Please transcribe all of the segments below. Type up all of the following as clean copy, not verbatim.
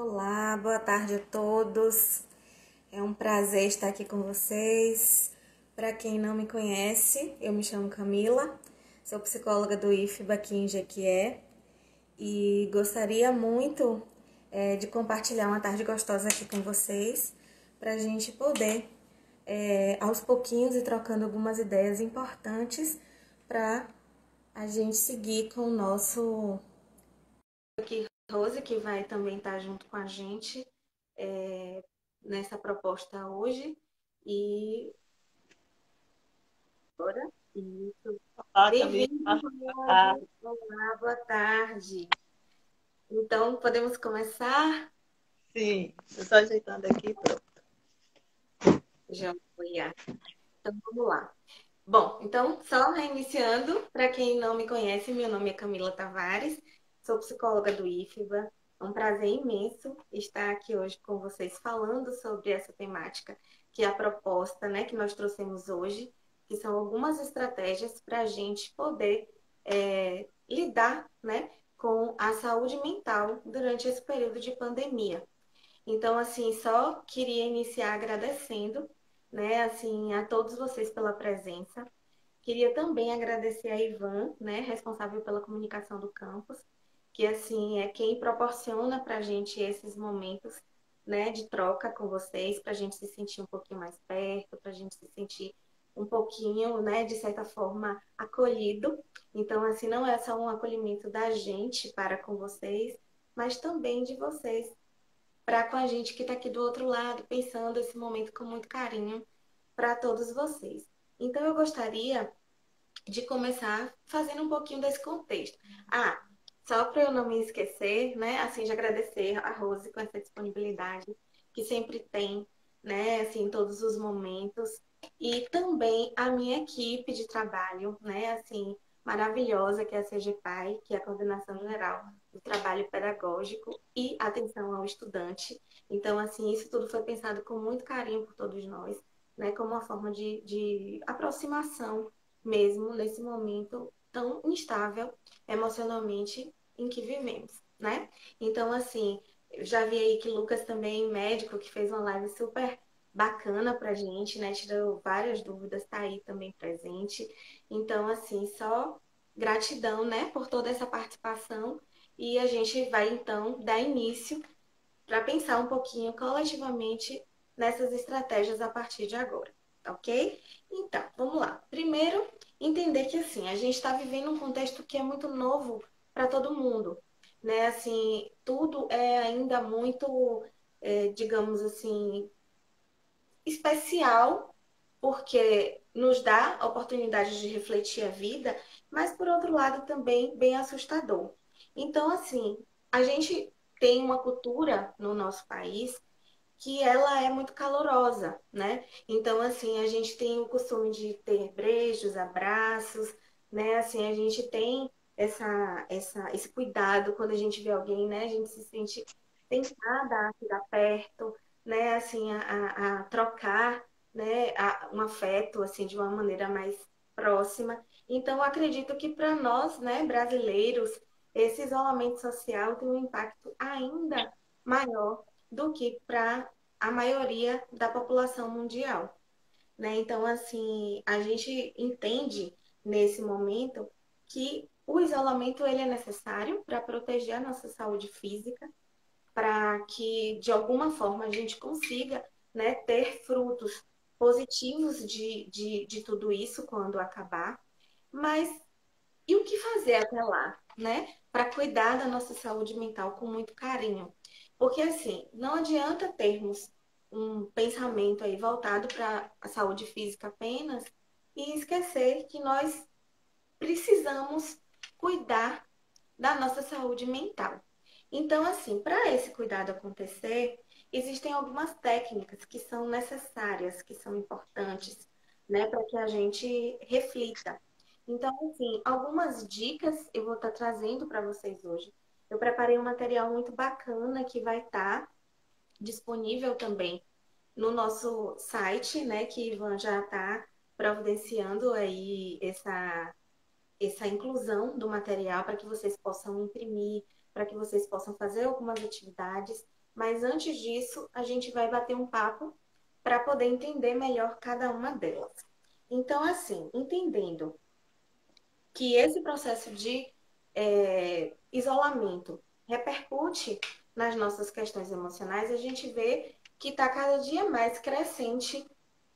Olá, boa tarde a todos. É um prazer estar aqui com vocês. Para quem não me conhece, eu me chamo Camila, sou psicóloga do IFBA aqui em Jequié e gostaria muito de compartilhar uma tarde gostosa aqui com vocês para a gente poder, aos pouquinhos, ir trocando algumas ideias importantes para a gente seguir com o nosso aqui, Rose, que vai também estar junto com a gente nessa proposta hoje. E agora, isso. Olá, Camila. Bem-vindo, Boa Rose. tarde. Olá, boa tarde. Então, podemos começar? Sim, eu estou ajeitando aqui. Pronto. Já foi. Então, vamos lá. Bom, então, só reiniciando, para quem não me conhece, meu nome é Camila Tavares, sou psicóloga do IFBA. É um prazer imenso estar aqui hoje com vocês falando sobre essa temática, que é a proposta, né, que nós trouxemos hoje, que são algumas estratégias para a gente poder lidar, né, com a saúde mental durante esse período de pandemia. Então, assim, só queria iniciar agradecendo, né, assim, a todos vocês pela presença. Queria também agradecer a Ivan, né, responsável pela comunicação do campus, que assim é quem proporciona para a gente esses momentos, né, de troca com vocês, para a gente se sentir um pouquinho mais perto, para a gente se sentir um pouquinho, né, de certa forma acolhido. Então, assim, não é só um acolhimento da gente para com vocês, mas também de vocês para com a gente que está aqui do outro lado, pensando esse momento com muito carinho para todos vocês. Então, eu gostaria de começar fazendo um pouquinho desse contexto. Ah, só para eu não me esquecer, né? Assim, de agradecer a Rose com essa disponibilidade que sempre tem, né? Assim, em todos os momentos. E também a minha equipe de trabalho, né? Assim, maravilhosa, que é a CGPAI, que é a Coordenação Geral do Trabalho Pedagógico e Atenção ao Estudante. Então, assim, isso tudo foi pensado com muito carinho por todos nós, né? Como uma forma de aproximação mesmo nesse momento tão instável emocionalmente em que vivemos, né? Então, assim, eu já vi aí que Lucas também, médico, que fez uma live super bacana pra gente, né? Tirou várias dúvidas, tá aí também presente. Então, assim, só gratidão, né, por toda essa participação. E a gente vai, então, dar início para pensar um pouquinho coletivamente nessas estratégias a partir de agora, ok? Então, vamos lá. Primeiro, entender que assim, a gente está vivendo um contexto que é muito novo para todo mundo, né? Assim, tudo é ainda muito, digamos assim, especial, porque nos dá a oportunidade de refletir a vida, mas por outro lado também bem assustador. Então, assim, a gente tem uma cultura no nosso país que ela é muito calorosa, né? Então, assim, a gente tem o costume de ter beijos, abraços, né? Assim, a gente tem esse cuidado quando a gente vê alguém, né? A gente se sente tentada a ficar perto, né? Assim, a trocar, né? Um afeto, assim, de uma maneira mais próxima. Então, eu acredito que para nós, né, brasileiros, esse isolamento social tem um impacto ainda maior do que para a maioria da população mundial, né? Então, assim, a gente entende nesse momento que o isolamento ele é necessário para proteger a nossa saúde física, para que de alguma forma a gente consiga, né, ter frutos positivos de tudo isso quando acabar, mas e o que fazer até lá, né? Para cuidar da nossa saúde mental com muito carinho. Porque, assim, não adianta termos um pensamento aí voltado para a saúde física apenas e esquecer que nós precisamos cuidar da nossa saúde mental. Então, assim, para esse cuidado acontecer, existem algumas técnicas que são necessárias, que são importantes, né, para que a gente reflita. Então, assim, algumas dicas eu vou estar trazendo para vocês hoje. Eu preparei um material muito bacana que vai estar disponível também no nosso site, né, que Ivan já está providenciando aí essa inclusão do material para que vocês possam imprimir, para que vocês possam fazer algumas atividades. mas antes disso, a gente vai bater um papo para poder entender melhor cada uma delas. Então, assim, entendendo que esse processo de isolamento repercute nas nossas questões emocionais, a gente vê que está cada dia mais crescente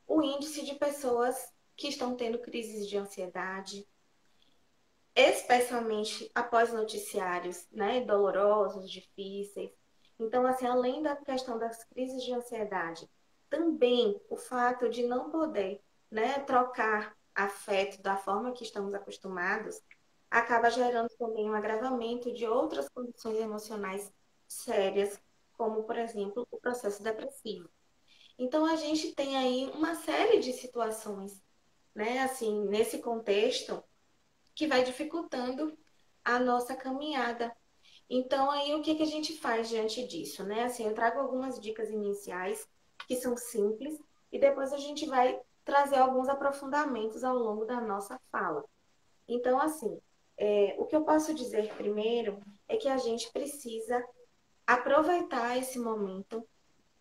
o índice de pessoas que estão tendo crises de ansiedade, especialmente após noticiários, né, dolorosos, difíceis. Então, assim, além da questão das crises de ansiedade, também o fato de não poder, né, trocar afeto da forma que estamos acostumados, acaba gerando também um agravamento de outras condições emocionais sérias, como, por exemplo, o processo depressivo. Então, a gente tem aí uma série de situações, né, assim, nesse contexto, que vai dificultando a nossa caminhada. Então, aí, o que que a gente faz diante disso, né? Assim, eu trago algumas dicas iniciais, que são simples, e depois a gente vai trazer alguns aprofundamentos ao longo da nossa fala. Então, assim, o que eu posso dizer primeiro é que a gente precisa aproveitar esse momento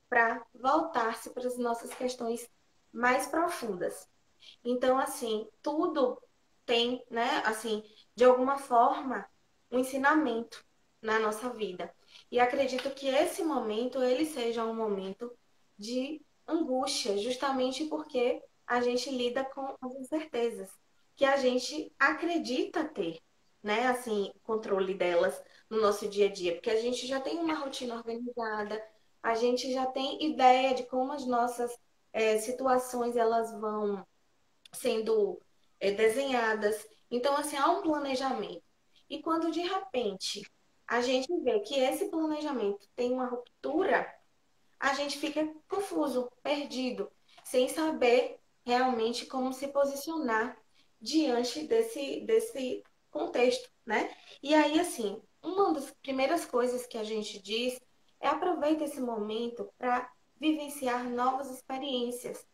para voltar-se para as nossas questões mais profundas. Então, assim, tudo tem, né, assim, de alguma forma, um ensinamento na nossa vida. E acredito que esse momento, ele seja um momento de angústia, justamente porque a gente lida com as incertezas, que a gente acredita ter, né, assim, controle delas no nosso dia a dia, porque a gente já tem uma rotina organizada, a gente já tem ideia de como as nossas situações elas vão sendo desenhadas. Então, assim, há um planejamento. E quando de repente a gente vê que esse planejamento tem uma ruptura, a gente fica confuso, perdido, sem saber realmente como se posicionar diante desse contexto, né? E aí, assim, uma das primeiras coisas que a gente diz é aproveita esse momento para vivenciar novas experiências,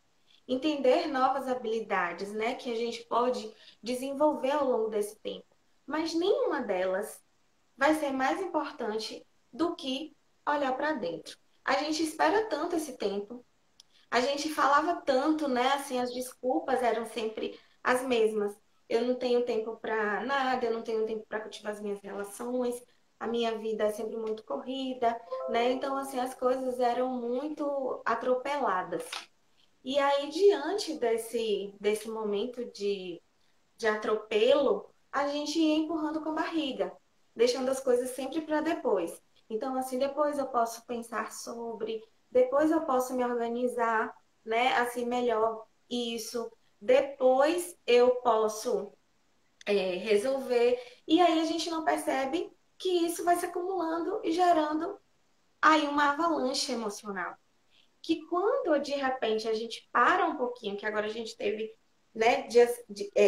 entender novas habilidades, né, que a gente pode desenvolver ao longo desse tempo. Mas nenhuma delas vai ser mais importante do que olhar para dentro. A gente espera tanto esse tempo, a gente falava tanto, né, assim, as desculpas eram sempre as mesmas. Eu não tenho tempo para nada, eu não tenho tempo para cultivar as minhas relações, a minha vida é sempre muito corrida, né? Então, assim, as coisas eram muito atropeladas. E aí, diante desse momento de atropelo, a gente ia empurrando com a barriga, deixando as coisas sempre para depois. Então, assim, depois eu posso pensar sobre, depois eu posso me organizar, né, assim, melhor isso, depois eu posso resolver. E aí a gente não percebe que isso vai se acumulando e gerando aí uma avalanche emocional que quando de repente a gente para um pouquinho, que agora a gente teve, né,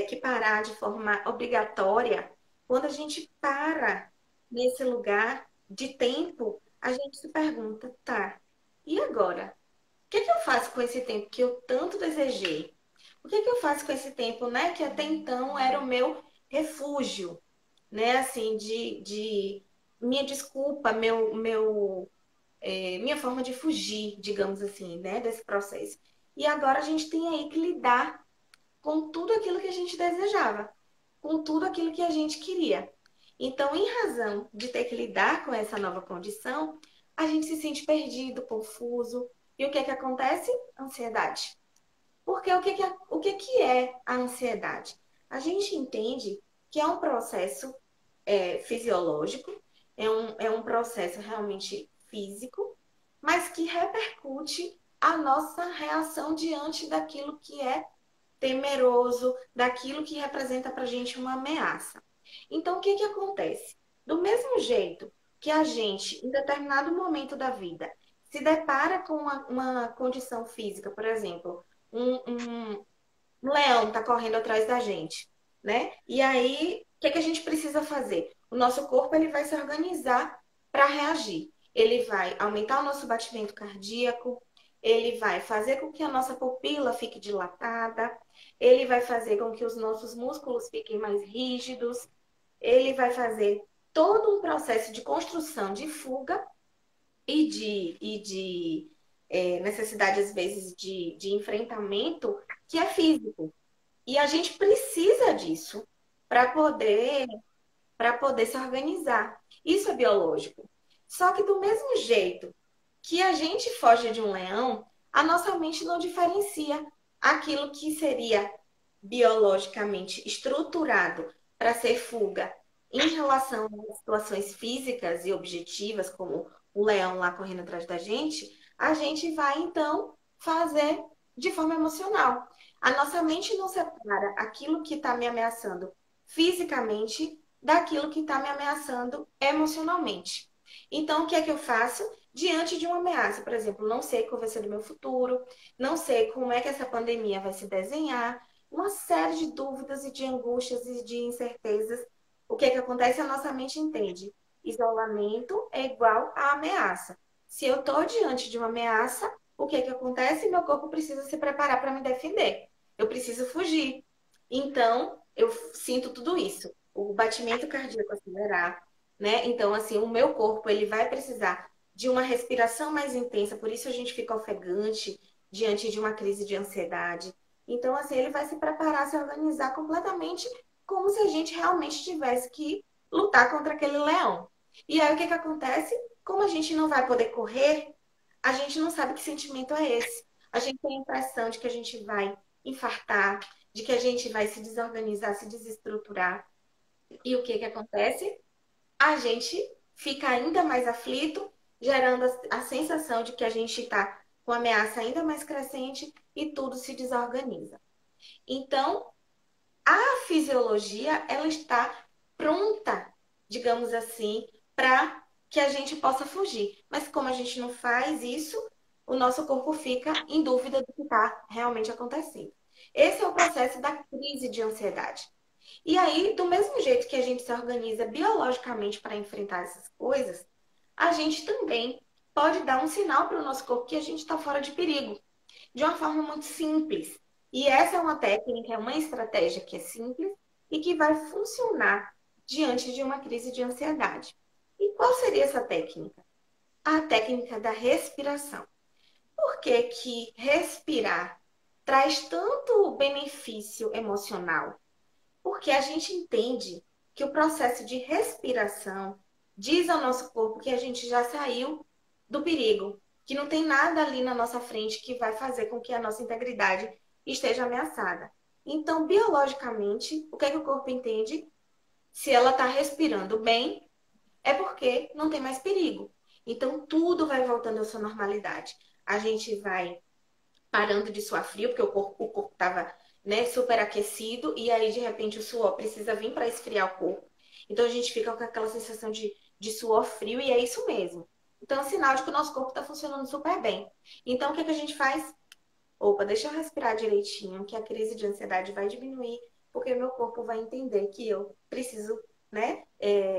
que parar de forma obrigatória, quando a gente para nesse lugar de tempo, a gente se pergunta, tá, e agora? O que é que eu faço com esse tempo que eu tanto desejei? O que é que eu faço com esse tempo, né, que até então era o meu refúgio, né, assim, de minha desculpa, minha forma de fugir, digamos assim, né, desse processo. E agora a gente tem aí que lidar com tudo aquilo que a gente desejava, com tudo aquilo que a gente queria. Então, em razão de ter que lidar com essa nova condição, a gente se sente perdido, confuso. E o que é que acontece? Ansiedade. Porque o que é a ansiedade? A gente entende que é um processo fisiológico, é um processo realmente físico, mas que repercute a nossa reação diante daquilo que é temeroso, daquilo que representa para a gente uma ameaça. Então, o que que acontece? Do mesmo jeito que a gente, em determinado momento da vida, se depara com uma condição física, por exemplo, um leão está correndo atrás da gente, né? E aí, o que que a gente precisa fazer? O nosso corpo ele vai se organizar para reagir. Ele vai aumentar o nosso batimento cardíaco, ele vai fazer com que a nossa pupila fique dilatada, ele vai fazer com que os nossos músculos fiquem mais rígidos, ele vai fazer todo um processo de construção de fuga e de necessidade, às vezes, de enfrentamento que é físico. E a gente precisa disso para poder se organizar. Isso é biológico. Só que do mesmo jeito que a gente foge de um leão, a nossa mente não diferencia aquilo que seria biologicamente estruturado para ser fuga em relação a situações físicas e objetivas, como o leão lá correndo atrás da gente, a gente vai então fazer de forma emocional. A nossa mente não separa aquilo que está me ameaçando fisicamente daquilo que está me ameaçando emocionalmente. Então, o que é que eu faço? Diante de uma ameaça, por exemplo, não sei qual vai ser do meu futuro, não sei como é que essa pandemia vai se desenhar, uma série de dúvidas e de angústias e de incertezas. O que é que acontece? A nossa mente entende. Isolamento é igual a ameaça. Se eu estou diante de uma ameaça, o que é que acontece? Meu corpo precisa se preparar para me defender. Eu preciso fugir. Então, eu sinto tudo isso. O batimento cardíaco acelerar, né? Então, assim, o meu corpo, ele vai precisar de uma respiração mais intensa, por isso a gente fica ofegante diante de uma crise de ansiedade. Então, assim, ele vai se preparar, se organizar completamente como se a gente realmente tivesse que lutar contra aquele leão. E aí, o que que acontece? Como a gente não vai poder correr, a gente não sabe que sentimento é esse. A gente tem a impressão de que a gente vai infartar, de que a gente vai se desorganizar, se desestruturar. E o que que acontece? A gente fica ainda mais aflito, gerando a sensação de que a gente está com ameaça ainda mais crescente e tudo se desorganiza. Então, a fisiologia, ela está pronta, digamos assim, para que a gente possa fugir. Mas como a gente não faz isso, o nosso corpo fica em dúvida do que está realmente acontecendo. Esse é o processo da crise de ansiedade. E aí, do mesmo jeito que a gente se organiza biologicamente para enfrentar essas coisas, a gente também pode dar um sinal para o nosso corpo que a gente está fora de perigo, de uma forma muito simples. E essa é uma técnica, é uma estratégia que é simples e que vai funcionar diante de uma crise de ansiedade. E qual seria essa técnica? A técnica da respiração. Por que que respirar traz tanto benefício emocional? Porque a gente entende que o processo de respiração diz ao nosso corpo que a gente já saiu do perigo, que não tem nada ali na nossa frente que vai fazer com que a nossa integridade esteja ameaçada. Então, biologicamente, o que é que o corpo entende? Se ela está respirando bem, é porque não tem mais perigo. Então, tudo vai voltando à sua normalidade. A gente vai parando de suar frio, porque o corpo estava, né, super aquecido, e aí de repente o suor precisa vir para esfriar o corpo. Então a gente fica com aquela sensação de suor frio, e é isso mesmo. Então é sinal de que o nosso corpo está funcionando super bem. Então o que, que a gente faz? Opa, deixa eu respirar direitinho, que a crise de ansiedade vai diminuir, porque meu corpo vai entender que eu preciso, né,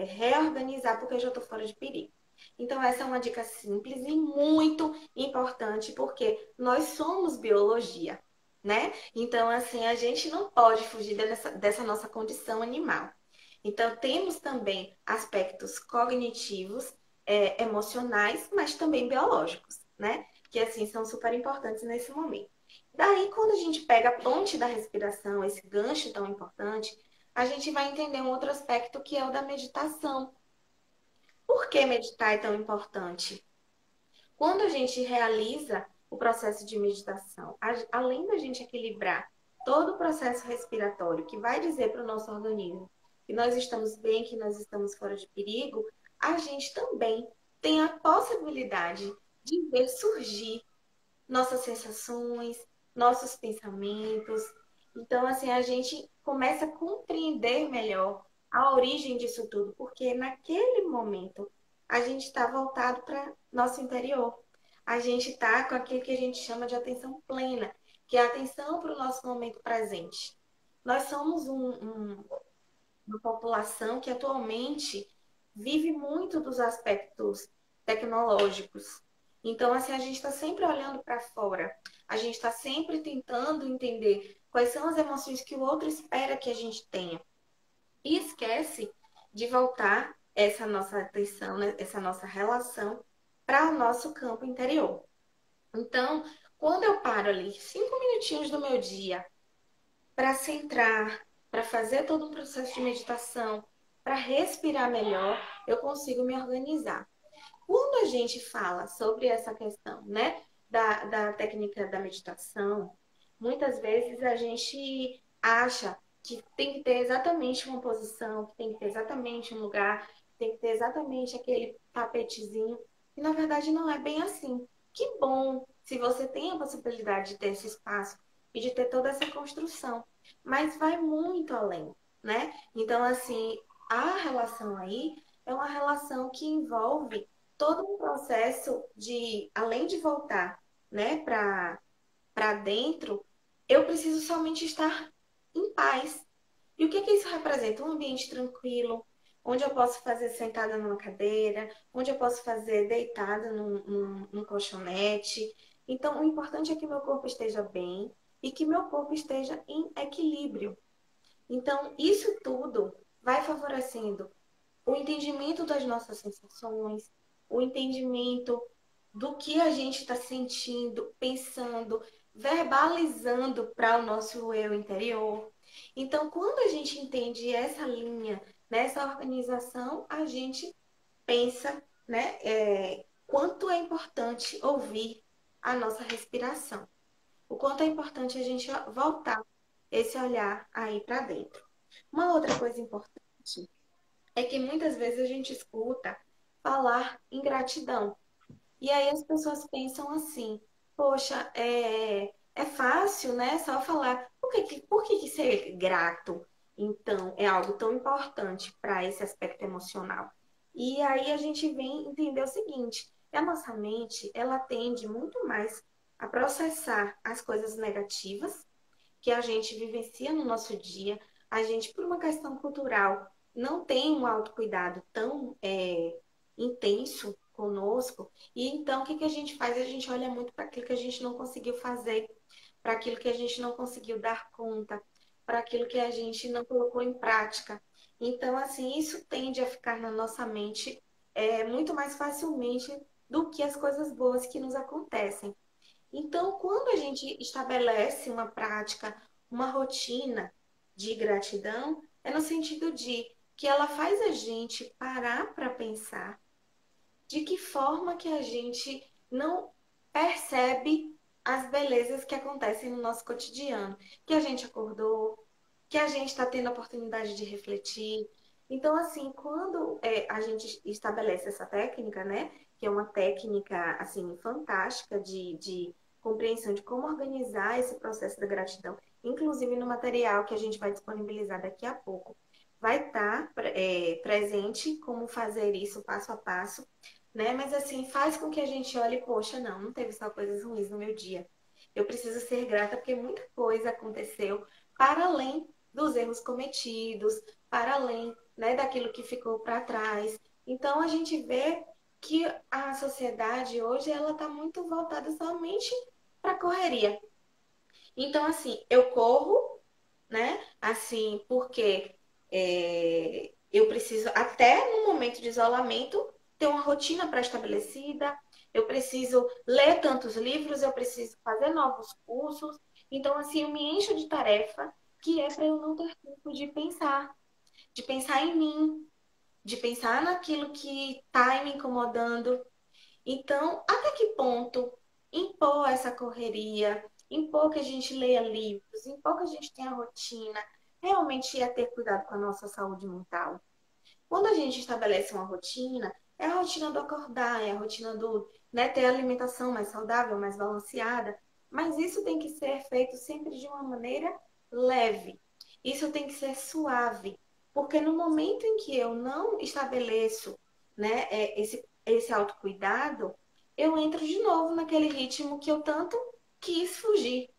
reorganizar, porque eu já estou fora de perigo. Então, essa é uma dica simples e muito importante, porque nós somos biologia, né? Então, assim, a gente não pode fugir dessa nossa condição animal. Então, temos também aspectos cognitivos, emocionais, mas também biológicos, né? Que, assim, são super importantes nesse momento. Daí, quando a gente pega a ponte da respiração, esse gancho tão importante, a gente vai entender um outro aspecto que é o da meditação. Por que meditar é tão importante? Quando a gente realiza o processo de meditação, além da gente equilibrar todo o processo respiratório, que vai dizer para o nosso organismo que nós estamos bem, que nós estamos fora de perigo, a gente também tem a possibilidade de ver surgir nossas sensações, nossos pensamentos. Então, assim, a gente começa a compreender melhor a origem disso tudo, porque naquele momento a gente está voltado para nosso interior. A gente está com aquilo que a gente chama de atenção plena, que é a atenção para o nosso momento presente. Nós somos uma população que atualmente vive muito dos aspectos tecnológicos. Então, assim, a gente está sempre olhando para fora, a gente está sempre tentando entender quais são as emoções que o outro espera que a gente tenha. E esquece de voltar essa nossa atenção, né, essa nossa relação para o nosso campo interior. Então, quando eu paro ali 5 minutinhos do meu dia para centrar, para fazer todo um processo de meditação, para respirar melhor, eu consigo me organizar. Quando a gente fala sobre essa questão, né, da técnica da meditação, muitas vezes a gente acha que tem que ter exatamente uma posição, que tem que ter exatamente um lugar, que tem que ter exatamente aquele tapetezinho, e na verdade não é bem assim. Que bom se você tem a possibilidade de ter esse espaço e de ter toda essa construção, mas vai muito além, né? Então, assim, a relação aí é uma relação que envolve todo um processo de, além de voltar, né, para dentro, eu preciso somente estar em paz. E o que que isso representa? Um ambiente tranquilo, onde eu posso fazer sentada numa cadeira, onde eu posso fazer deitada num colchonete. Então, o importante é que meu corpo esteja bem e que meu corpo esteja em equilíbrio. Então, isso tudo vai favorecendo o entendimento das nossas sensações, o entendimento do que a gente está sentindo, pensando, verbalizando para o nosso eu interior. Então, quando a gente entende essa linha, nessa organização, a gente pensa, né, quanto é importante ouvir a nossa respiração, o quanto é importante a gente voltar esse olhar aí para dentro. Uma outra coisa importante é que muitas vezes a gente escuta falar em gratidão. E aí as pessoas pensam assim, poxa, é fácil, né? Só falar. Por que ser grato, então, é algo tão importante para esse aspecto emocional? E aí a gente vem entender o seguinte, a nossa mente, ela tende muito mais a processar as coisas negativas que a gente vivencia no nosso dia. A gente, por uma questão cultural, não tem um autocuidado tão intenso conosco. E então, o que que a gente faz? A gente olha muito para aquilo que a gente não conseguiu fazer, para aquilo que a gente não conseguiu dar conta, para aquilo que a gente não colocou em prática. Então, assim, isso tende a ficar na nossa mente muito mais facilmente do que as coisas boas que nos acontecem. Então, quando a gente estabelece uma prática, uma rotina de gratidão, é no sentido de que ela faz a gente parar para pensar de que forma que a gente não percebe as belezas que acontecem no nosso cotidiano, que a gente acordou, que a gente está tendo a oportunidade de refletir. Então, assim, quando a gente estabelece essa técnica, né, que é uma técnica, assim, fantástica de compreensão de como organizar esse processo da gratidão, inclusive no material que a gente vai disponibilizar daqui a pouco, vai estar presente como fazer isso passo a passo, né? Mas assim, faz com que a gente olhe, poxa, não teve só coisas ruins no meu dia. Eu preciso ser grata porque muita coisa aconteceu para além dos erros cometidos, para além, né, daquilo que ficou para trás. Então a gente vê que a sociedade hoje ela está muito voltada somente para a correria. Então assim, eu corro, né? Assim, porque eu preciso, até no momento de isolamento, ter uma rotina pré-estabelecida, eu preciso ler tantos livros, eu preciso fazer novos cursos. Então, assim, eu me encho de tarefa que é para eu não ter tempo de pensar em mim, de pensar naquilo que está me incomodando. Então, até que ponto impor essa correria, impor que a gente leia livros, impor que a gente tenha rotina, realmente é ter cuidado com a nossa saúde mental? Quando a gente estabelece uma rotina, é a rotina do acordar, é a rotina do, né, ter alimentação mais saudável, mais balanceada, mas isso tem que ser feito sempre de uma maneira leve. Isso tem que ser suave, porque no momento em que eu não estabeleço, né, esse autocuidado, eu entro de novo naquele ritmo que eu tanto quis fugir,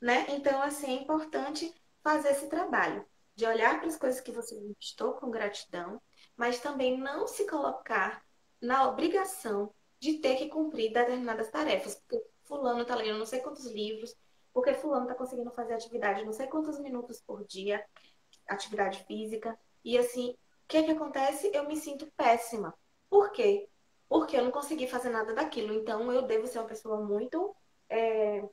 né? Então, assim, é importante fazer esse trabalho de olhar para as coisas que você conquistou com gratidão, mas também não se colocar na obrigação de ter que cumprir determinadas tarefas, porque fulano está lendo não sei quantos livros, porque fulano está conseguindo fazer atividade não sei quantos minutos por dia, atividade física, e assim, o que que acontece? Eu me sinto péssima. Por quê? porque eu não consegui fazer nada daquilo. Então, eu devo ser uma pessoa muito é,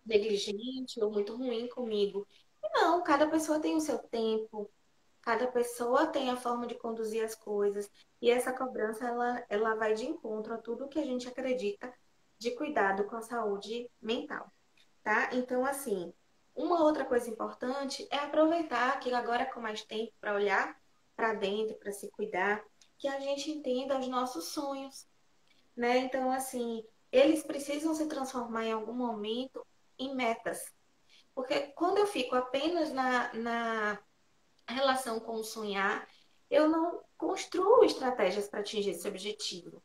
negligente ou muito ruim comigo. E não, cada pessoa tem o seu tempo, cada pessoa tem a forma de conduzir as coisas. E essa cobrança, ela vai de encontro a tudo que a gente acredita de cuidado com a saúde mental, tá? Então, assim, uma outra coisa importante é aproveitar que agora com mais tempo para olhar para dentro, para se cuidar, que a gente entenda os nossos sonhos, né? Então, assim, eles precisam se transformar em algum momento em metas. Porque quando eu fico apenas na relação com o sonhar, eu não construo estratégias para atingir esse objetivo.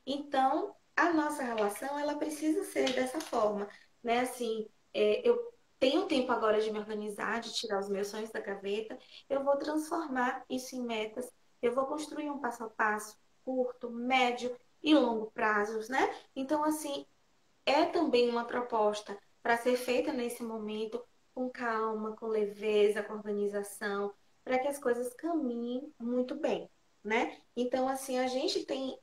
Então, a nossa relação, ela precisa ser dessa forma, né? Assim, eu tenho tempo agora de me organizar, de tirar os meus sonhos da gaveta, eu vou transformar isso em metas, eu vou construir um passo a passo, curto, médio e longo prazos, né? Então, assim, é também uma proposta para ser feita nesse momento com calma, com leveza, com organização, para que as coisas caminhem muito bem, né? Então, assim, a gente tem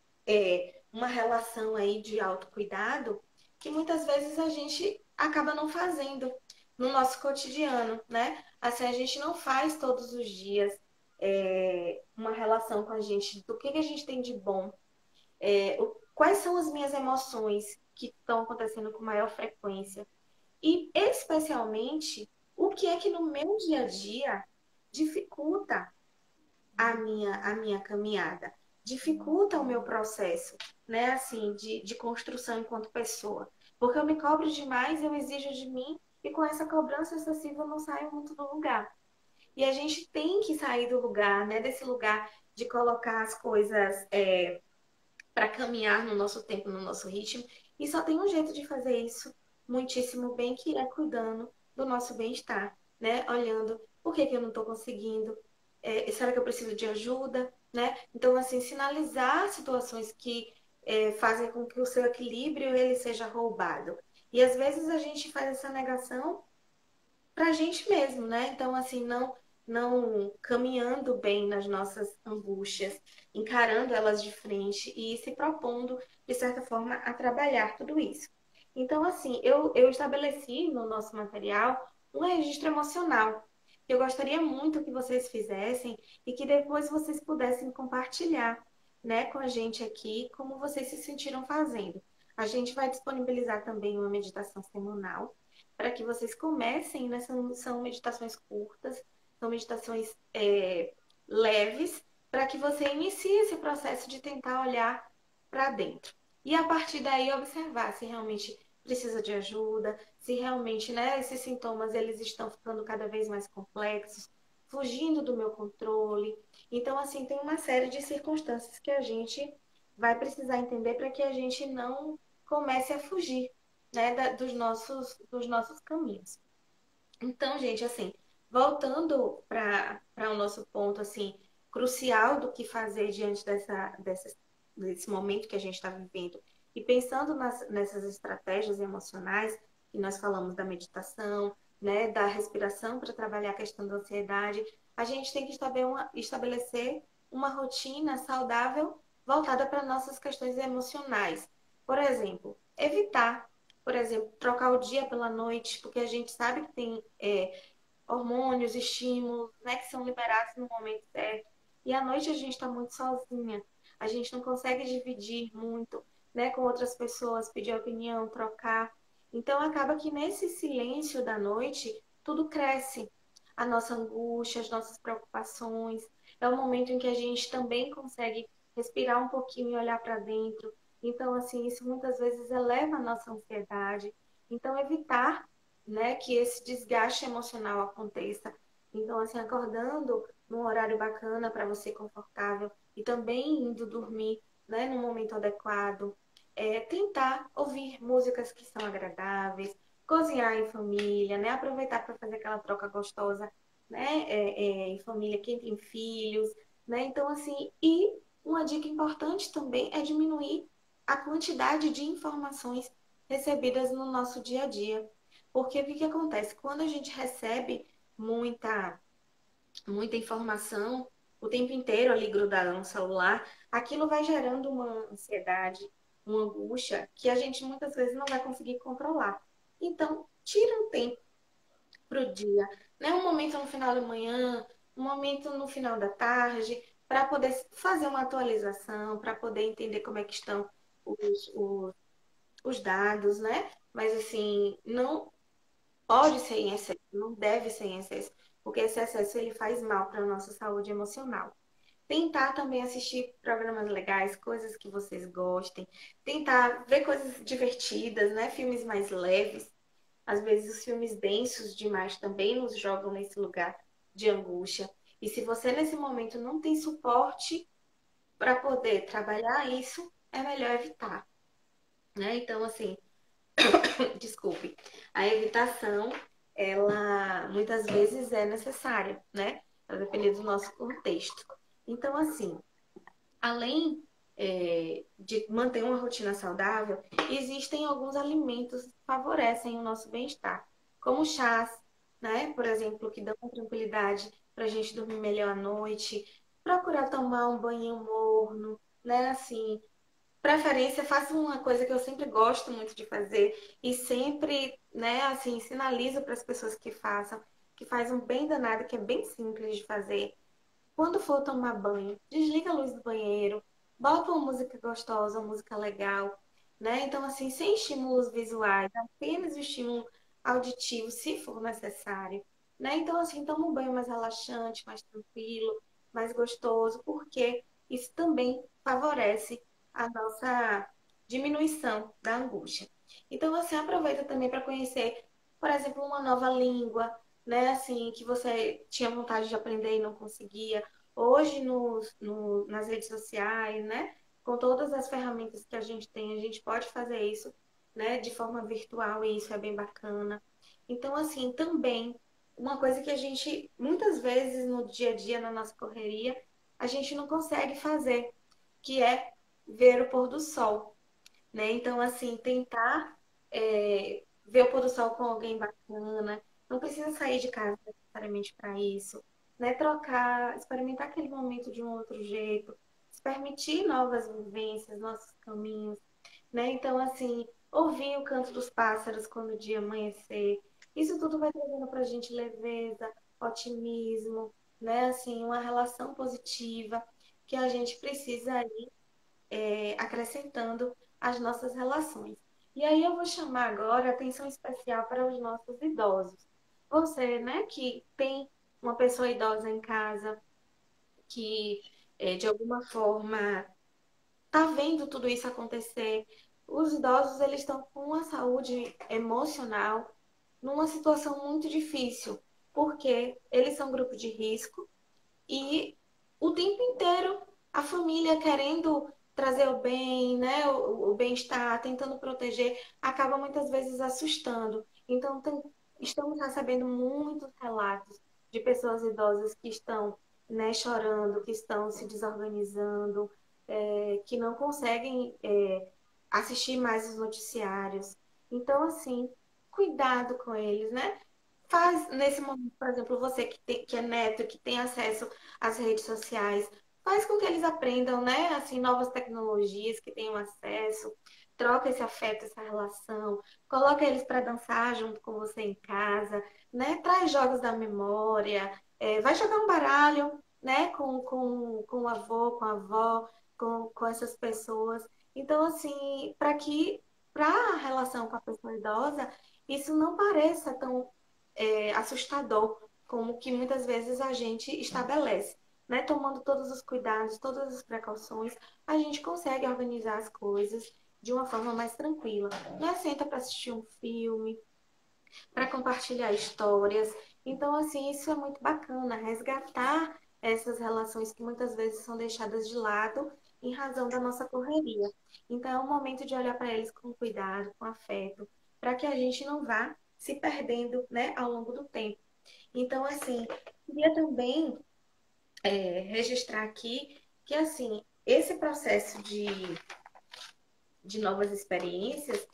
uma relação aí de autocuidado que muitas vezes a gente acaba não fazendo no nosso cotidiano, né? Assim, a gente não faz todos os dias uma relação com a gente, do que a gente tem de bom, quais são as minhas emoções que estão acontecendo com maior frequência e, especialmente, o que é que no meu dia a dia dificulta a minha caminhada, dificulta o meu processo, né, assim, de construção enquanto pessoa. Porque eu me cobro demais, eu exijo de mim, e com essa cobrança excessiva eu não saio muito do lugar. E a gente tem que sair do lugar, né, desse lugar de colocar as coisas para caminhar no nosso tempo, no nosso ritmo. E só tem um jeito de fazer isso muitíssimo bem, que é cuidando do nosso bem-estar, né? Olhando por que eu não estou conseguindo, será que eu preciso de ajuda, né? Então, assim, sinalizar situações que fazem com que o seu equilíbrio ele seja roubado. E às vezes a gente faz essa negação para a gente mesmo, né? Então, assim, não caminhando bem nas nossas angústias, encarando elas de frente e se propondo, de certa forma, a trabalhar tudo isso. Então, assim, eu estabeleci no nosso material um registro emocional, que eu gostaria muito que vocês fizessem e que depois vocês pudessem compartilhar, né, com a gente aqui, como vocês se sentiram fazendo. A gente vai disponibilizar também uma meditação semanal para que vocês comecem, né? São meditações curtas, são meditações leves, para que você inicie esse processo de tentar olhar para dentro. E a partir daí observar se realmente precisa de ajuda, se realmente, né, esses sintomas eles estão ficando cada vez mais complexos, fugindo do meu controle. Então, assim, tem uma série de circunstâncias que a gente vai precisar entender para que a gente não comece a fugir, né, dos nossos caminhos. Então, gente, assim, voltando para o nosso ponto, assim, crucial do que fazer diante desse momento que a gente está vivendo e pensando nessas estratégias emocionais, que nós falamos da meditação, né, da respiração para trabalhar a questão da ansiedade, a gente tem que estabelecer uma rotina saudável voltada para nossas questões emocionais. Por exemplo, evitar, por exemplo, trocar o dia pela noite, porque a gente sabe que tem hormônios, estímulos, né, que são liberados no momento certo. E à noite a gente está muito sozinha, a gente não consegue dividir muito, né, com outras pessoas, pedir opinião, trocar. Então acaba que nesse silêncio da noite tudo cresce. A nossa angústia, as nossas preocupações. É o momento em que a gente também consegue respirar um pouquinho e olhar para dentro. Então, assim, isso muitas vezes eleva a nossa ansiedade. Então, evitar, né, que esse desgaste emocional aconteça. Então, assim, acordando num horário bacana para você confortável e também indo dormir, né, no momento adequado. Tentar ouvir músicas que são agradáveis, cozinhar em família, né, aproveitar para fazer aquela troca gostosa, né, em família, quem tem filhos, né. Então, assim, e uma dica importante também é diminuir a quantidade de informações recebidas no nosso dia a dia. Porque o que que acontece? Quando a gente recebe muita, muita informação, o tempo inteiro ali grudada no celular, aquilo vai gerando uma ansiedade, uma angústia que a gente muitas vezes não vai conseguir controlar. Então, tira um tempo para o dia, né? Um momento no final da manhã, um momento no final da tarde, para poder fazer uma atualização, para poder entender como é que estão os, os dados, né? Mas assim, não pode ser em excesso, não deve ser em excesso, porque esse excesso ele faz mal para a nossa saúde emocional. Tentar também assistir programas legais, coisas que vocês gostem, tentar ver coisas divertidas, né? Filmes mais leves. Às vezes os filmes densos demais também nos jogam nesse lugar de angústia. E se você nesse momento não tem suporte para poder trabalhar isso, é melhor evitar, né? Então, assim, desculpe, a evitação, ela muitas vezes é necessária, né? A depender do nosso contexto. Então, assim, além de manter uma rotina saudável, existem alguns alimentos que favorecem o nosso bem-estar, como chás, né? Por exemplo, que dão tranquilidade para a gente dormir melhor à noite, procurar tomar um banho morno, né? Assim, preferência, faça uma coisa que eu sempre gosto muito de fazer e sempre, né, assim, sinalizo para as pessoas que façam, que faz um bem danado, que é bem simples de fazer. Quando for tomar banho, desliga a luz do banheiro, bota uma música gostosa, uma música legal, né? Então, assim, sem estímulos visuais, apenas o estímulo auditivo, se for necessário, né? Então, assim, toma um banho mais relaxante, mais tranquilo, mais gostoso, porque isso também favorece a nossa diminuição da angústia. Então, assim, aproveita também para conhecer, por exemplo, uma nova língua, né? Assim, que você tinha vontade de aprender e não conseguia. Hoje, nas redes sociais, né? Com todas as ferramentas que a gente tem, a gente pode fazer isso, né? De forma virtual e isso é bem bacana. Então, assim, também, uma coisa que a gente, muitas vezes no dia a dia, na nossa correria, a gente não consegue fazer, que é ver o pôr do sol, né? Então, assim, tentar ver o pôr do sol com alguém bacana, não precisa sair de casa necessariamente para isso, né? Trocar, experimentar aquele momento de um outro jeito, se permitir novas vivências, nossos caminhos, né? Então, assim, ouvir o canto dos pássaros quando o dia amanhecer, isso tudo vai trazendo para a gente leveza, otimismo, né? Assim, uma relação positiva que a gente precisa acrescentando às nossas relações. E aí eu vou chamar agora atenção especial para os nossos idosos. Você, né, que tem uma pessoa idosa em casa, que de alguma forma está vendo tudo isso acontecer. Os idosos, eles estão com a saúde emocional numa situação muito difícil, porque eles são grupo de risco e o tempo inteiro a família querendo trazer o bem, né, o bem-estar, tentando proteger, acaba muitas vezes assustando. Então, estamos recebendo muitos relatos de pessoas idosas que estão, né, chorando, que estão se desorganizando, que não conseguem, assistir mais os noticiários. Então, assim, cuidado com eles, né? Faz nesse momento, por exemplo, você que é neto, que tem acesso às redes sociais, faz com que eles aprendam, né? Assim, novas tecnologias, que tenham acesso, troca esse afeto, essa relação, coloca eles para dançar junto com você em casa, né? Traz jogos da memória, vai jogar um baralho, né? Com o avô, com a avó, com essas pessoas. Então, assim, para a relação com a pessoa idosa, isso não pareça tão assustador, como que muitas vezes a gente estabelece. Né? Tomando todos os cuidados, todas as precauções, a gente consegue organizar as coisas de uma forma mais tranquila. Não é senta para assistir um filme, para compartilhar histórias. Então, assim, isso é muito bacana, resgatar essas relações que muitas vezes são deixadas de lado em razão da nossa correria. Então, é um momento de olhar para eles com cuidado, com afeto, para que a gente não vá se perdendo, né, ao longo do tempo. Então, assim, queria também registrar aqui que, assim, esse processo de novas experiências,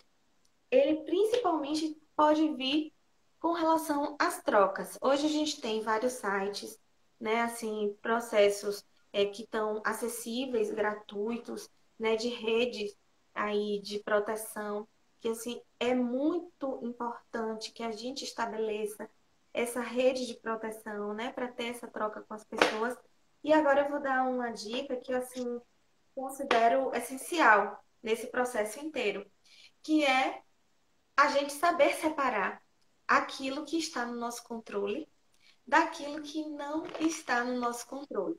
ele principalmente pode vir com relação às trocas. Hoje a gente tem vários sites, né? Assim, processos que estão acessíveis, gratuitos, né? De redes aí de proteção, que assim é muito importante que a gente estabeleça essa rede de proteção, né? Para ter essa troca com as pessoas. E agora eu vou dar uma dica que assim considero essencial nesse processo inteiro, que é a gente saber separar aquilo que está no nosso controle daquilo que não está no nosso controle.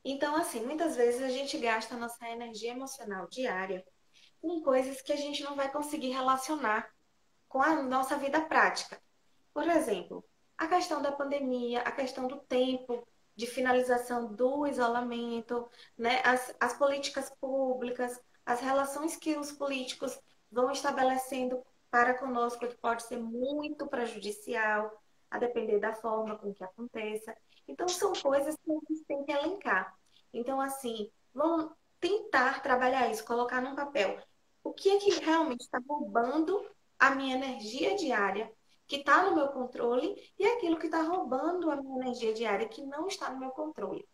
Então, assim, muitas vezes a gente gasta a nossa energia emocional diária com coisas que a gente não vai conseguir relacionar com a nossa vida prática. Por exemplo, a questão da pandemia, a questão do tempo de finalização do isolamento, né? As políticas públicas, as relações que os políticos vão estabelecendo para conosco, que pode ser muito prejudicial, a depender da forma com que aconteça. Então, são coisas que a gente tem que elencar. Então, assim, vamos tentar trabalhar isso, colocar num papel. O que é que realmente está roubando a minha energia diária que está no meu controle e aquilo que está roubando a minha energia diária que não está no meu controle.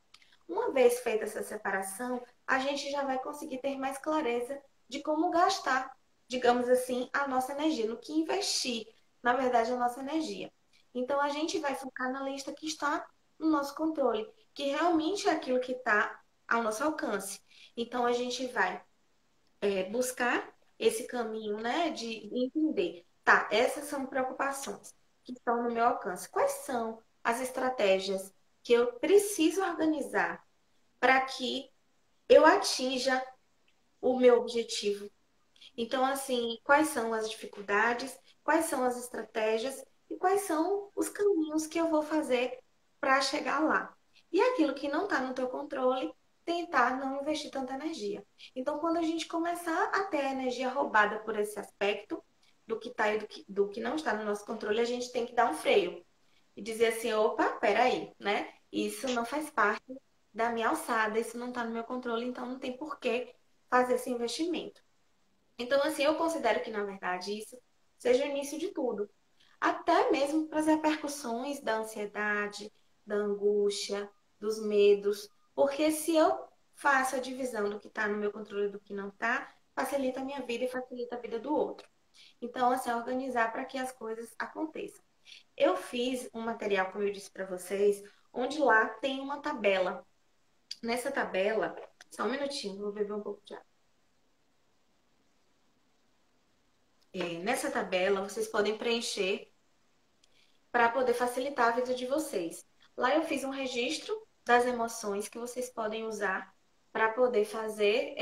Uma vez feita essa separação, a gente já vai conseguir ter mais clareza de como gastar, digamos assim, a nossa energia, no que investir, na verdade, a nossa energia. Então, a gente vai focar na lista que está no nosso controle, que realmente é aquilo que está ao nosso alcance. Então, a gente vai buscar esse caminho, né, de entender, tá, essas são preocupações que estão no meu alcance. Quais são as estratégias que eu preciso organizar para que eu atinja o meu objetivo? Então, assim, quais são as dificuldades, quais são as estratégias e quais são os caminhos que eu vou fazer para chegar lá? E aquilo que não está no teu controle, tentar não investir tanta energia. Então, quando a gente começar a ter a energia roubada por esse aspecto, do que está e do que não está no nosso controle, a gente tem que dar um freio e dizer assim, opa, peraí, né? Isso não faz parte da minha alçada, isso não está no meu controle, então não tem por que fazer esse investimento. Então, assim, eu considero que, na verdade, isso seja o início de tudo. Até mesmo para as repercussões da ansiedade, da angústia, dos medos. Porque se eu faço a divisão do que está no meu controle e do que não está, facilita a minha vida e facilita a vida do outro. Então, assim, é organizar para que as coisas aconteçam. Eu fiz um material, como eu disse para vocês, onde lá tem uma tabela. Nessa tabela, só um minutinho, vou beber um pouco de água. Nessa tabela, vocês podem preencher para poder facilitar a vida de vocês. Lá eu fiz um registro das emoções que vocês podem usar para poder fazer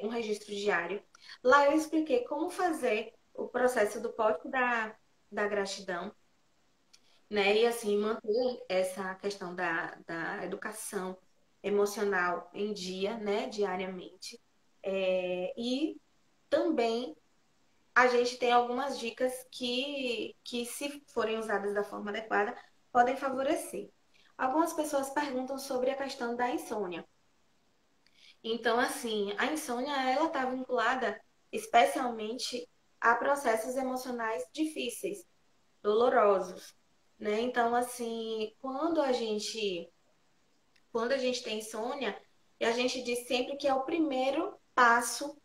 um registro diário. Lá eu expliquei como fazer o processo do código da gratidão, né? E assim, manter essa questão da educação emocional em dia, né? Diariamente. E também a gente tem algumas dicas que, se forem usadas da forma adequada, podem favorecer. Algumas pessoas perguntam sobre a questão da insônia. Então, assim, a insônia, ela está vinculada especialmente a processos emocionais difíceis, dolorosos, né? Então, assim, quando a gente tem insônia, a gente diz sempre que é o primeiro passo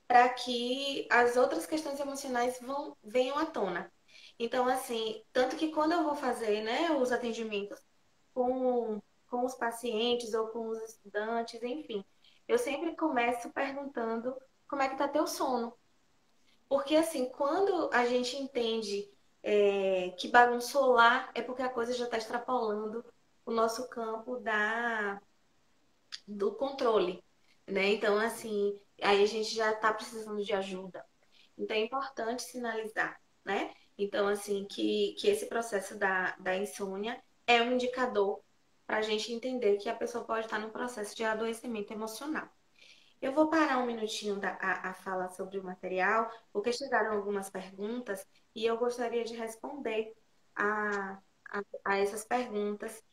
para que as outras questões emocionais venham à tona. Então, assim, tanto que quando eu vou fazer, né, os atendimentos com os pacientes ou com os estudantes, enfim, eu sempre começo perguntando como é que tá teu sono. Porque, assim, quando a gente entende que bagunçou lá, é porque a coisa já está extrapolando o nosso campo do controle, né? Então, assim, aí a gente já está precisando de ajuda. Então, é importante sinalizar, né? Então, assim, que esse processo da insônia é um indicador para a gente entender que a pessoa pode estar no processo de adoecimento emocional. Eu vou parar um minutinho a fala sobre o material, porque chegaram algumas perguntas e eu gostaria de responder a, a essas perguntas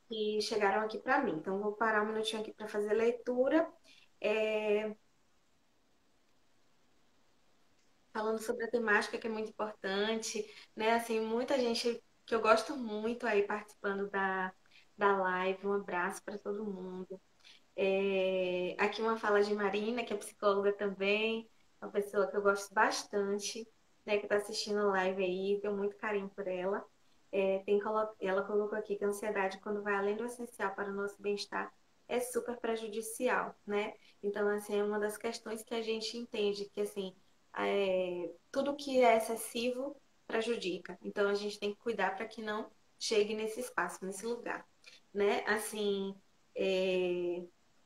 que chegaram aqui para mim. Então, vou parar um minutinho aqui para fazer leitura. É, falando sobre a temática que é muito importante, né? Assim, muita gente que eu gosto muito aí participando da live. Um abraço para todo mundo. Aqui uma fala de Marina, que é psicóloga também, uma pessoa que eu gosto bastante, né, que está assistindo a live aí, tenho muito carinho por ela. Ela colocou aqui que a ansiedade, quando vai além do essencial para o nosso bem-estar, é super prejudicial, né? Então, assim, é uma das questões que a gente entende que, assim, tudo que é excessivo prejudica. Então, a gente tem que cuidar para que não chegue nesse espaço, nesse lugar, né? Assim, é,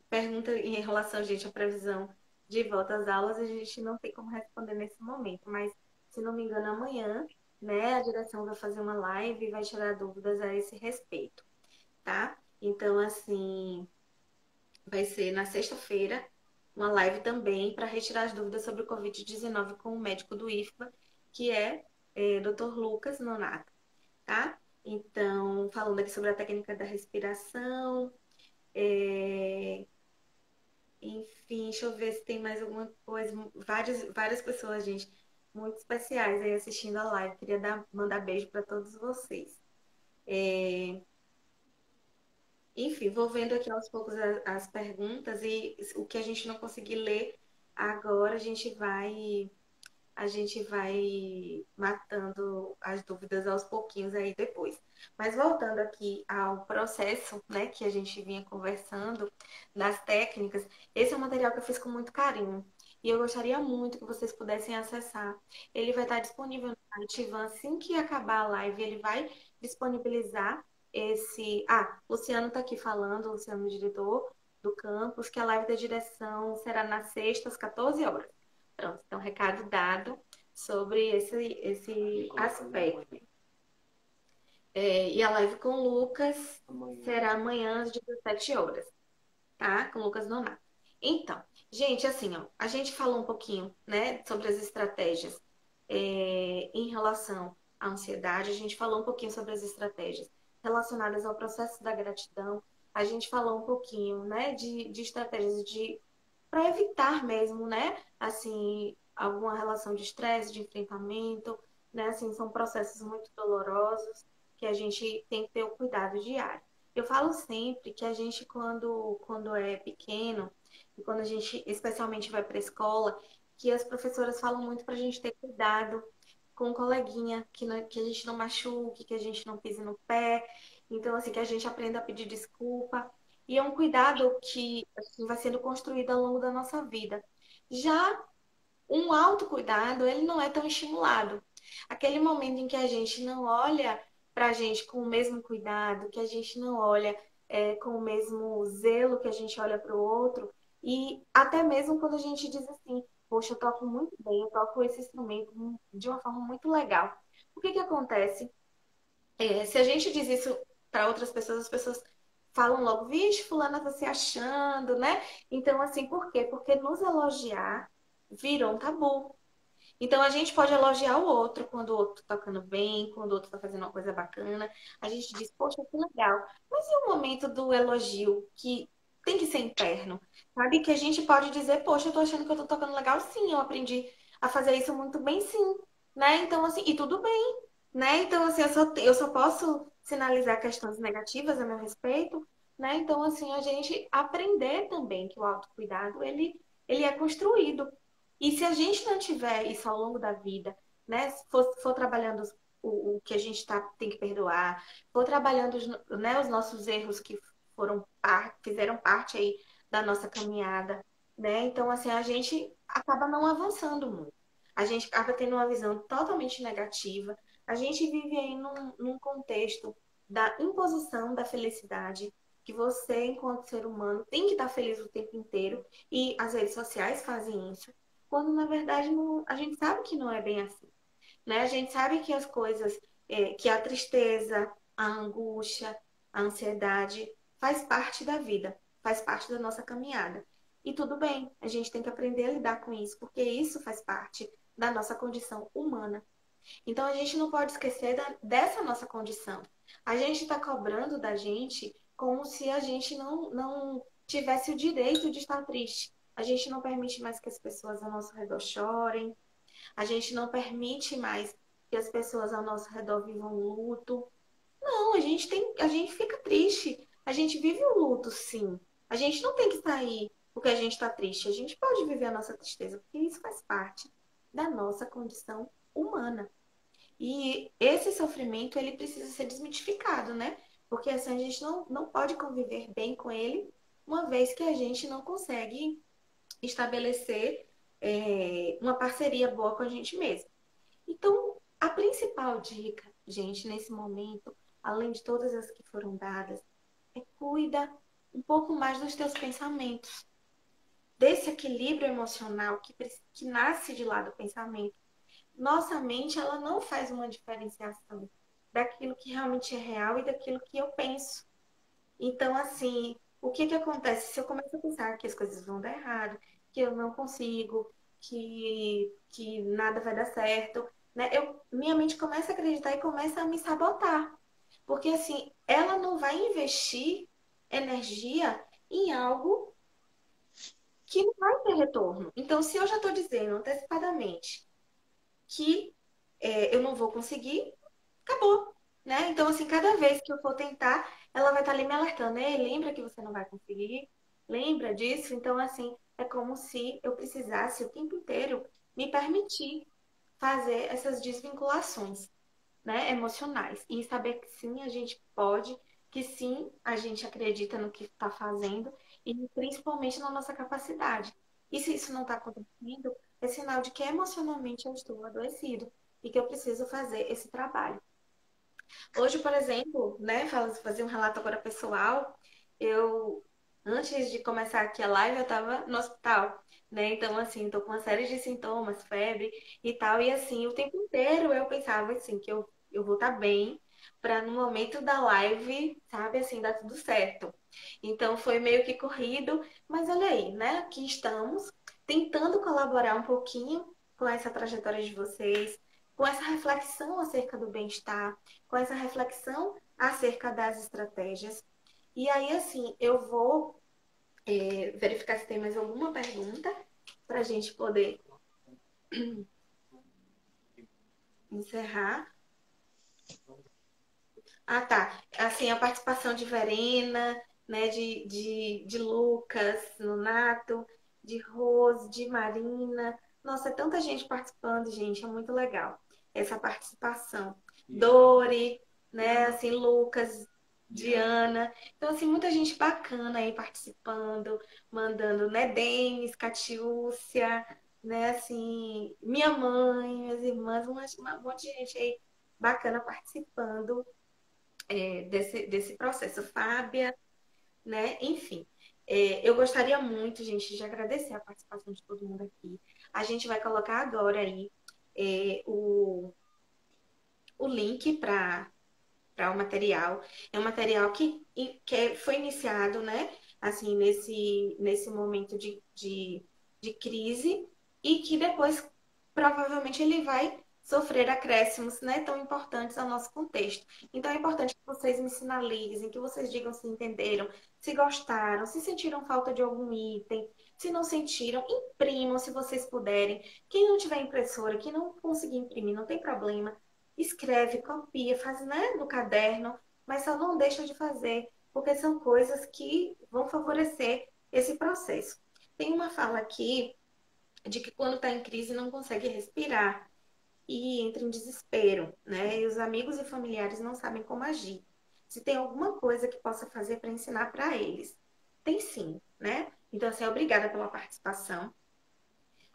pergunta em relação, gente, à previsão de volta às aulas, a gente não tem como responder nesse momento, mas, se não me engano, amanhã, né, a direção vai fazer uma live e vai tirar dúvidas a esse respeito, tá? Então, assim, vai ser na sexta-feira uma live também para retirar as dúvidas sobre o Covid-19 com o médico do IFBA, que é Dr. Lucas Nonato, tá? Então, falando aqui sobre a técnica da respiração, é, enfim, deixa eu ver se tem mais alguma coisa. Várias pessoas, gente, muito especiais aí assistindo a live. Queria mandar beijo para todos vocês. É, Enfim, vou vendo aqui aos poucos as perguntas e o que a gente não conseguir ler agora, a gente vai matando as dúvidas aos pouquinhos aí depois. Mas voltando aqui ao processo, né, que a gente vinha conversando, das técnicas, esse é um material que eu fiz com muito carinho. E eu gostaria muito que vocês pudessem acessar. Ele vai estar disponível no site Ivan assim que acabar a live. Ele vai disponibilizar esse. Ah, Luciano está aqui falando, Luciano, diretor do campus, que a live da direção será na sexta, às 14 horas. Pronto, então, recado dado sobre esse aspecto. E a live com o Lucas será amanhã às 17 horas, tá? Com o Lucas Donato. Então, gente, assim, ó, a gente falou um pouquinho, né, sobre as estratégias em relação à ansiedade, a gente falou um pouquinho sobre as estratégias relacionadas ao processo da gratidão, a gente falou um pouquinho, né, de estratégias para evitar mesmo, né, assim, alguma relação de estresse, de enfrentamento, né, assim, são processos muito dolorosos que a gente tem que ter o cuidado diário. Eu falo sempre que a gente, quando é pequeno, e quando a gente especialmente vai para a escola, que as professoras falam muito para a gente ter cuidado com o coleguinha, que a gente não machuque, que a gente não pise no pé. Então, assim, que a gente aprenda a pedir desculpa. E é um cuidado que assim, vai sendo construído ao longo da nossa vida. Já um autocuidado, ele não é tão estimulado. Aquele momento em que a gente não olha para a gente com o mesmo cuidado, que a gente não olha com o mesmo zelo que a gente olha para o outro, e até mesmo quando a gente diz assim, poxa, eu toco muito bem, eu toco esse instrumento de uma forma muito legal. O que que acontece? Se a gente diz isso para outras pessoas, as pessoas falam logo, vixe, fulana tá se achando, né? Então, assim, por quê? Porque nos elogiar virou um tabu. Então a gente pode elogiar o outro quando o outro tá tocando bem, quando o outro tá fazendo uma coisa bacana. A gente diz, poxa, que legal. Mas e o momento do elogio que tem que ser interno? Sabe? Que a gente pode dizer, poxa, eu tô achando que eu tô tocando legal, sim, eu aprendi a fazer isso muito bem, sim. Né? Então, assim, e tudo bem, né? Então, assim, eu só posso sinalizar questões negativas a meu respeito, né? Então, assim, a gente aprender também que o autocuidado, ele é construído. E se a gente não tiver isso ao longo da vida, né? Se for trabalhando o que a gente tem que perdoar, for trabalhando né, os nossos erros que fizeram parte aí da nossa caminhada, né? Então, assim, a gente acaba não avançando muito. A gente acaba tendo uma visão totalmente negativa. A gente vive aí num contexto da imposição da felicidade, que você, enquanto ser humano, tem que estar feliz o tempo inteiro, e as redes sociais fazem isso quando na verdade a gente sabe que não é bem assim, né? A gente sabe que as coisas, que a tristeza, a angústia, a ansiedade faz parte da vida, faz parte da nossa caminhada. E tudo bem, a gente tem que aprender a lidar com isso, porque isso faz parte da nossa condição humana. Então a gente não pode esquecer dessa nossa condição. A gente está cobrando da gente como se a gente não tivesse o direito de estar triste. A gente não permite mais que as pessoas ao nosso redor chorem. A gente não permite mais que as pessoas ao nosso redor vivam luto. Não, a gente fica triste. A gente vive o luto, sim. A gente não tem que sair porque a gente está triste. A gente pode viver a nossa tristeza, porque isso faz parte da nossa condição humana. E esse sofrimento, ele precisa ser desmitificado, né? Porque assim, a gente não pode conviver bem com ele, uma vez que a gente não consegue estabelecer uma parceria boa com a gente mesmo. Então, a principal dica, gente, nesse momento, além de todas as que foram dadas, é cuida um pouco mais dos teus pensamentos, desse equilíbrio emocional que nasce de lá do pensamento. Nossa mente, ela não faz uma diferenciação daquilo que realmente é real e daquilo que eu penso. Então, assim, o que que acontece se eu começo a pensar que as coisas vão dar errado, que eu não consigo, que nada vai dar certo, né? Minha mente começa a acreditar e começa a me sabotar. Porque, assim, ela não vai investir energia em algo que não vai ter retorno. Então, se eu já estou dizendo antecipadamente que eu não vou conseguir, acabou, né? Então, assim, cada vez que eu for tentar, ela vai estar ali me alertando. Ei, lembra que você não vai conseguir? Lembra disso? Então, assim, é como se eu precisasse o tempo inteiro me permitir fazer essas desvinculações, né, emocionais. E saber que sim, a gente pode, que sim, a gente acredita no que está fazendo e principalmente na nossa capacidade. E se isso não está acontecendo, é sinal de que emocionalmente eu estou adoecido e que eu preciso fazer esse trabalho. Hoje, por exemplo, né, fazer um relato agora pessoal, eu, antes de começar aqui a live, eu estava no hospital, né? Então, assim, tô com uma série de sintomas, febre e tal, e assim, o tempo inteiro eu pensava, assim, que eu vou estar bem para no momento da live, sabe, assim, dar tudo certo. Então, foi meio que corrido, mas olha aí, né? Aqui estamos, tentando colaborar um pouquinho com essa trajetória de vocês, com essa reflexão acerca do bem-estar, com essa reflexão acerca das estratégias. E aí, assim, eu vou verificar se tem mais alguma pergunta para a gente poder encerrar. Ah, tá. Assim, a participação de Verena, né, de Lucas, Nonato, de Rose, de Marina. Nossa, é tanta gente participando, gente, é muito legal essa participação. Dori, né, assim, Lucas, Diana. Então, assim, muita gente bacana aí participando, mandando, né, Denis, Catiúcia, né, assim, minha mãe, minhas irmãs, um monte de gente aí bacana participando desse processo. Fábia, né? Enfim, eu gostaria muito, gente, de agradecer a participação de todo mundo aqui. A gente vai colocar agora aí o link para o material. É um material que foi iniciado, né? Assim, nesse momento de crise e que depois provavelmente ele vai sofrer acréscimos, né, tão importantes ao nosso contexto. Então é importante que vocês me sinalizem, que vocês digam se entenderam, se gostaram, se sentiram falta de algum item, se não sentiram, imprimam se vocês puderem. Quem não tiver impressora, quem não conseguir imprimir, não tem problema, escreve, copia, faz, né, no caderno, mas só não deixa de fazer, porque são coisas que vão favorecer esse processo. Tem uma fala aqui de que quando está em crise não consegue respirar e entra em desespero, né? E os amigos e familiares não sabem como agir. Se tem alguma coisa que possa fazer para ensinar para eles, tem sim, né? Então, assim, obrigada pela participação.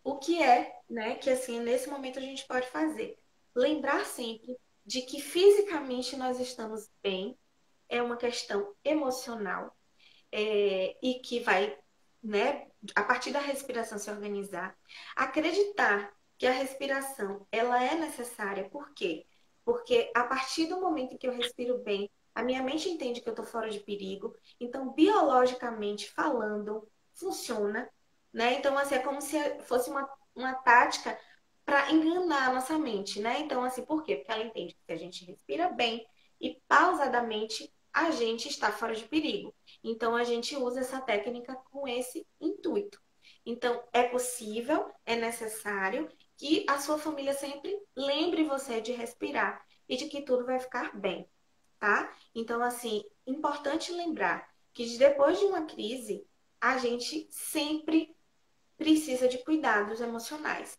O que é, né, que assim, nesse momento a gente pode fazer? Lembrar sempre de que fisicamente nós estamos bem, é uma questão emocional, e que vai, né, a partir da respiração se organizar. Acreditar que a respiração ela é necessária, por quê? Porque a partir do momento em que eu respiro bem, a minha mente entende que eu estou fora de perigo, então biologicamente falando, funciona, né? Então, assim, é como se fosse uma tática para enganar a nossa mente, né? Então, assim, por quê? Porque ela entende que se a gente respira bem e pausadamente, a gente está fora de perigo. Então, a gente usa essa técnica com esse intuito. Então, é possível, é necessário que a sua família sempre lembre você de respirar e de que tudo vai ficar bem. tá? Então, assim, importante lembrar que depois de uma crise, a gente sempre precisa de cuidados emocionais.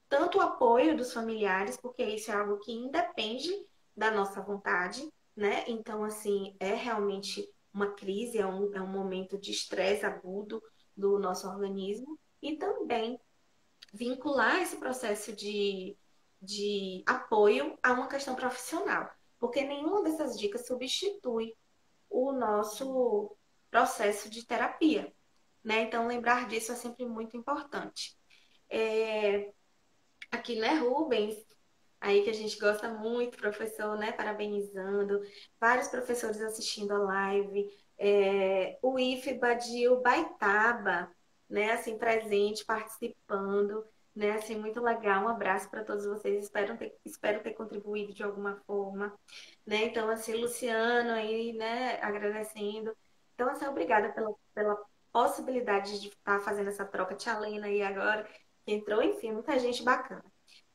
Tanto o apoio dos familiares, porque isso é algo que independe da nossa vontade, né? Então, assim, é realmente uma crise, é um momento de estresse agudo do nosso organismo, e também vincular esse processo de apoio a uma questão profissional, porque nenhuma dessas dicas substitui o nosso processo de terapia, né? Então, lembrar disso é sempre muito importante. É, aqui, né, Rubens, aí que a gente gosta muito, professor, né, parabenizando, vários professores assistindo a live, o IFBA de Ubaitaba, né, assim, presente, participando, né, assim, muito legal, um abraço para todos vocês, espero ter contribuído de alguma forma, né, então, assim, Luciano aí, né, agradecendo, então, assim, obrigada pela possibilidade de estar fazendo essa troca, tia Lena aí agora, que entrou, enfim, muita gente bacana.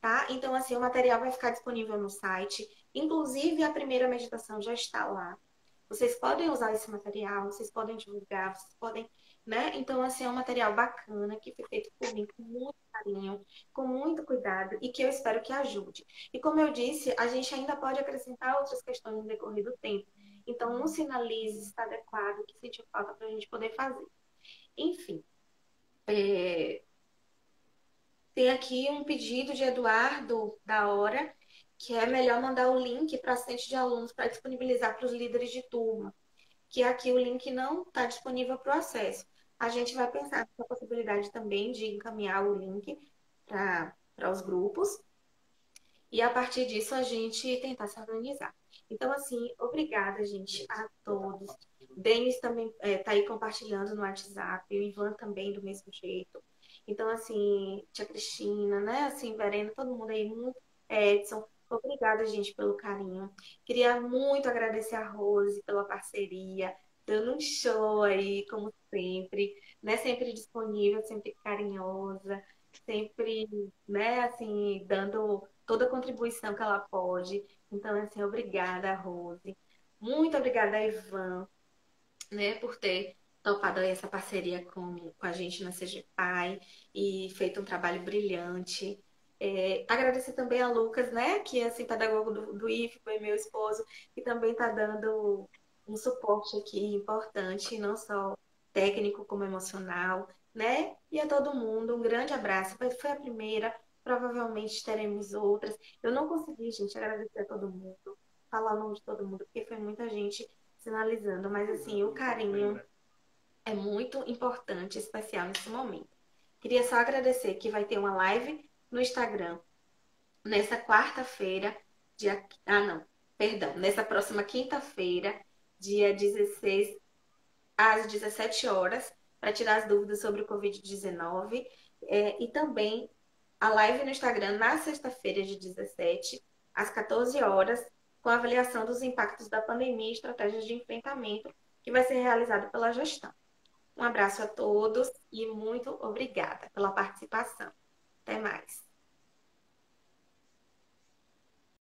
Tá? Então, assim, o material vai ficar disponível no site. Inclusive, a primeira meditação já está lá. Vocês podem usar esse material, vocês podem divulgar, vocês podem, né? Então, assim, é um material bacana que foi feito por mim com muito carinho, com muito cuidado e que eu espero que ajude. E como eu disse, a gente ainda pode acrescentar outras questões no decorrer do tempo. Então, não sinalize se está adequado, o que sentiu falta para a gente poder fazer. Enfim, é, tem aqui um pedido de Eduardo da Hora, que é melhor mandar o link para assistente de alunos para disponibilizar para os líderes de turma, que aqui o link não está disponível para o acesso. A gente vai pensar nessa possibilidade também de encaminhar o link para os grupos e a partir disso a gente tentar se organizar. Então, assim, obrigada, gente, a todos. Denis também está aí compartilhando no WhatsApp, o Ivan também do mesmo jeito. Então, assim, tia Cristina, né? Assim, Verena, todo mundo aí, muito, Edson, obrigada, gente, pelo carinho. Queria muito agradecer a Rose pela parceria, dando um show aí, como sempre, né? Sempre disponível, sempre carinhosa, sempre, né, assim, dando toda a contribuição que ela pode. Então, assim, obrigada, Rose. Muito obrigada, Ivan, né, por ter topado aí essa parceria com a gente na CGPAI e feito um trabalho brilhante. Agradecer também a Lucas, né, que é assim, pedagogo do IFPA e meu esposo, que também está dando um suporte aqui importante, não só técnico como emocional, né? E a todo mundo, um grande abraço. Foi a primeira, provavelmente teremos outras. Eu não consegui, gente, agradecer a todo mundo, falar o nome de todo mundo, porque foi muita gente sinalizando, mas assim, o carinho é muito importante, especial nesse momento. Queria só agradecer que vai ter uma live no Instagram nessa quarta-feira, dia. Ah, não, perdão, nessa próxima quinta-feira, dia 16, às 17 horas, para tirar as dúvidas sobre o Covid-19. E também a live no Instagram na sexta-feira, de 17, às 14 horas, com a avaliação dos impactos da pandemia e estratégias de enfrentamento, que vai ser realizado pela gestão. Um abraço a todos e muito obrigada pela participação. Até mais.